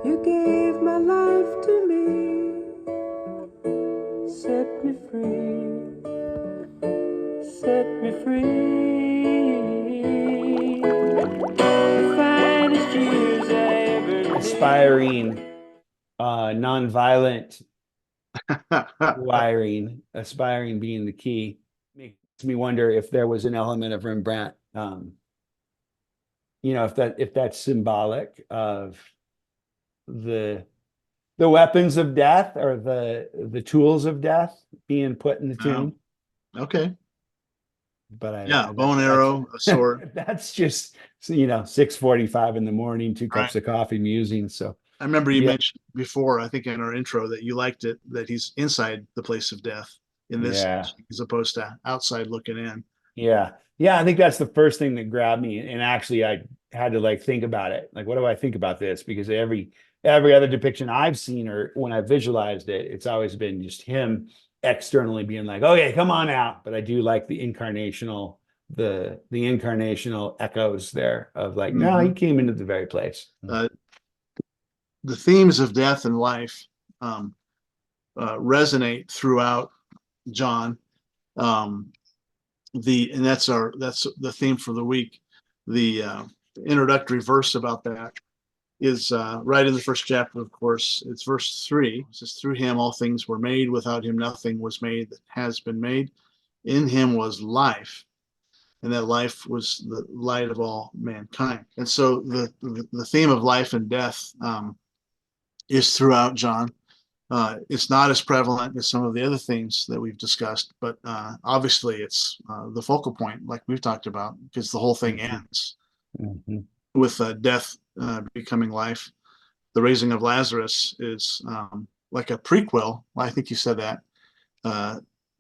You gave my life to me, set me free, set me free. The finest years I ever lived. Aspiring, nonviolent wiring, aspiring being the key, makes me wonder if there was an element of Rembrandt, if that's symbolic of the weapons of death or the tools of death being put in the Oh, tomb. okay. But Yeah, bow and arrow, a sword. that's just 6:45 in the morning, two Right. cups of coffee musing. So I remember you yeah, mentioned before, I think in our intro, that you liked it that he's inside the place of death in this yeah. as opposed to outside looking in. Yeah. Yeah, I think that's the first thing that grabbed me. And actually I had to like think about it. Like, what do I think about this? Because every other depiction I've seen or when I visualized it, it's always been just him externally being like, okay, come on out. But I do like the incarnational echoes there of like, no, he Mhm. came into the very place. Uh, the themes of death and life um, resonate throughout John. Um, and that's the theme for the week. The introductory verse about that is right in the first chapter, of course. It's verse 3. It says, through him all things were made. Without him nothing was made that has been made. In him was life, and that life was the light of all mankind. And so the theme of life and death is throughout John. It's not as prevalent as some of the other themes that we've discussed, but obviously it's the focal point, like we've talked about, because the whole thing Mhm. ends Mhm. with death becoming life. The raising of Lazarus is like a prequel. Well, I think you said that.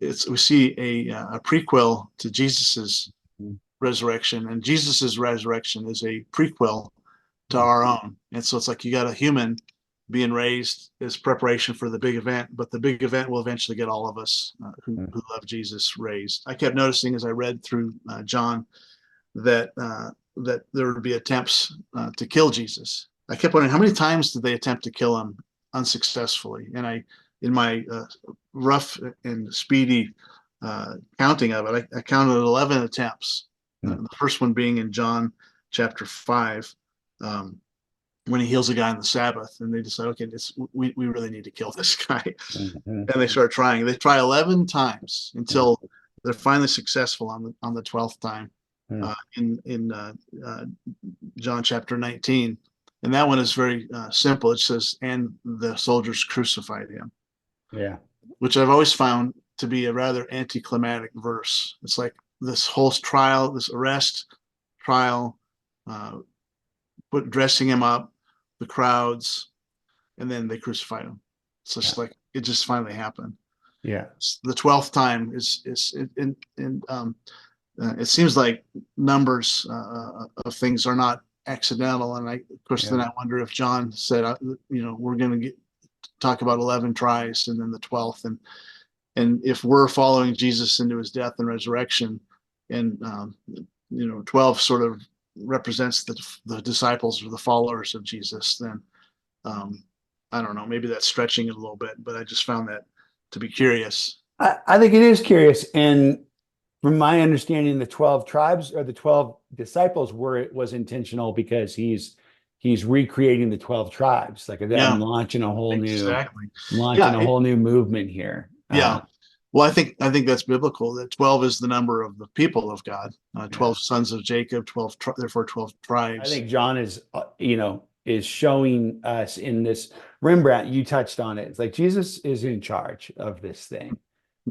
We see a prequel to Jesus's resurrection, and Jesus's resurrection is a prequel to our own. And so it's like you got a human being raised as preparation for the big event, but the big event will eventually get all of us who love Jesus raised. I kept noticing as I read through John that there would be attempts to kill Jesus. I kept wondering how many times did they attempt to kill him unsuccessfully? And in my rough and speedy counting of it, I counted 11 attempts. The first one being in John chapter 5, um, when he heals a guy on the Sabbath, and they decide, okay, we really need to kill this guy. Mhm. And they start trying. They try 11 times until they're finally successful on the 12th time Mhm. in John chapter 19. And that one is very simple. It says, and the soldiers crucified him, Yeah. which I've always found to be a rather anticlimactic verse. It's like this whole trial, this arrest, trial, uh, dressing him up, the crowds, and then they crucified him. It's Yeah. just like it just finally happened. Yeah. The 12th time is in it seems like numbers of things are not accidental. And of course, then Yeah. I wonder if John said, we're going to talk about 11 tries and then the 12th. And if we're following Jesus into his death and resurrection, and 12 sort of represents the disciples or the followers of Jesus, then um, I don't know, maybe that's stretching it a little bit, but I just found that to be curious. I think it is curious. And from my understanding, the 12 tribes or the 12 disciples was intentional because he's recreating the 12 tribes. Like I'm Yeah, exactly. launching Yeah, a whole new movement here. yeah. Well, I think that's biblical. That 12 is the number of the people of God. Yeah. 12 sons of Jacob, 12 therefore 12 I tribes. think John is showing us in this Rembrandt, you touched on it. It's like Jesus is in charge of this thing.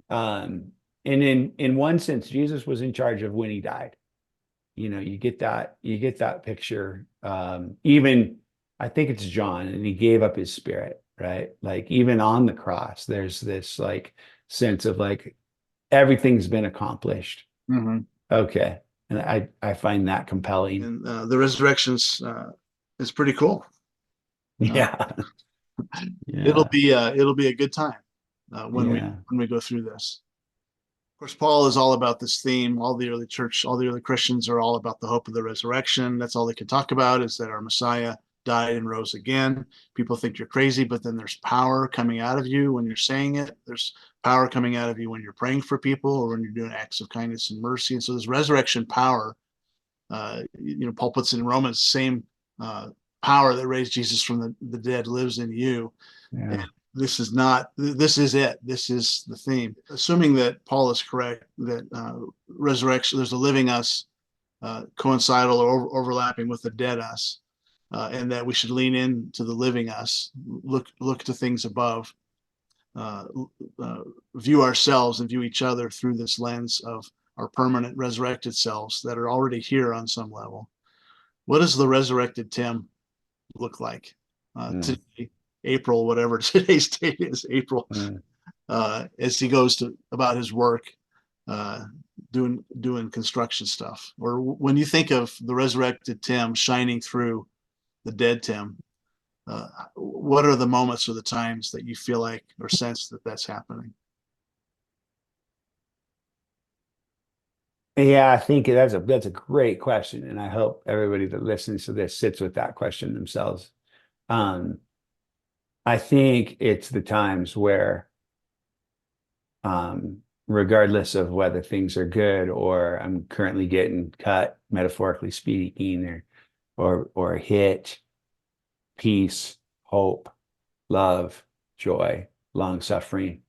Um, and in one sense, Jesus was in charge of when he died. You get that picture. Even I think it's John, and he gave up his spirit, right? Like even on the cross, there's this like sense of like everything's been accomplished. Mhm. Okay. And I find that compelling. And the resurrections is pretty cool. Uh, Yeah. it'll Yeah. be a good time Yeah. when we go through this. Of course, Paul is all about this theme. All the early church, all the early Christians are all about the hope of the resurrection. That's all they can talk about is that our Messiah died and rose again. People think you're crazy, but then there's power coming out of you when you're saying it. There's power coming out of you when you're praying for people or when you're doing acts of kindness and mercy. And so there's resurrection power. Paul puts in Romans, same power that raised Jesus from the dead lives in you. Yeah. And this is it. This is the theme. Assuming that Paul is correct, that resurrection, there's a living us coincidental or overlapping with the dead us, and that we should lean into the living us, look to things above, view ourselves and view each other through this lens of our permanent resurrected selves that are already here on some level. What does the resurrected Tim look like today, April, whatever today's date is, April, as he goes about his work, doing construction stuff? Or when you think of the resurrected Tim shining through the dead Tim, what are the moments or the times that you feel like or sense that that's happening? Yeah, I think that's a great question, and I hope everybody that listens to this sits with that question themselves. Um, I think it's the times where, regardless of whether things are good or I'm currently getting cut, metaphorically speaking, or hit, peace, hope, love, joy, long suffering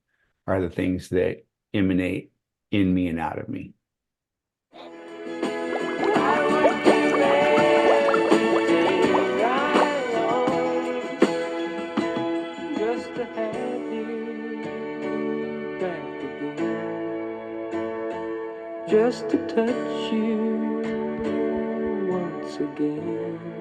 are the things that emanate in me and out of me. Just to touch you once again.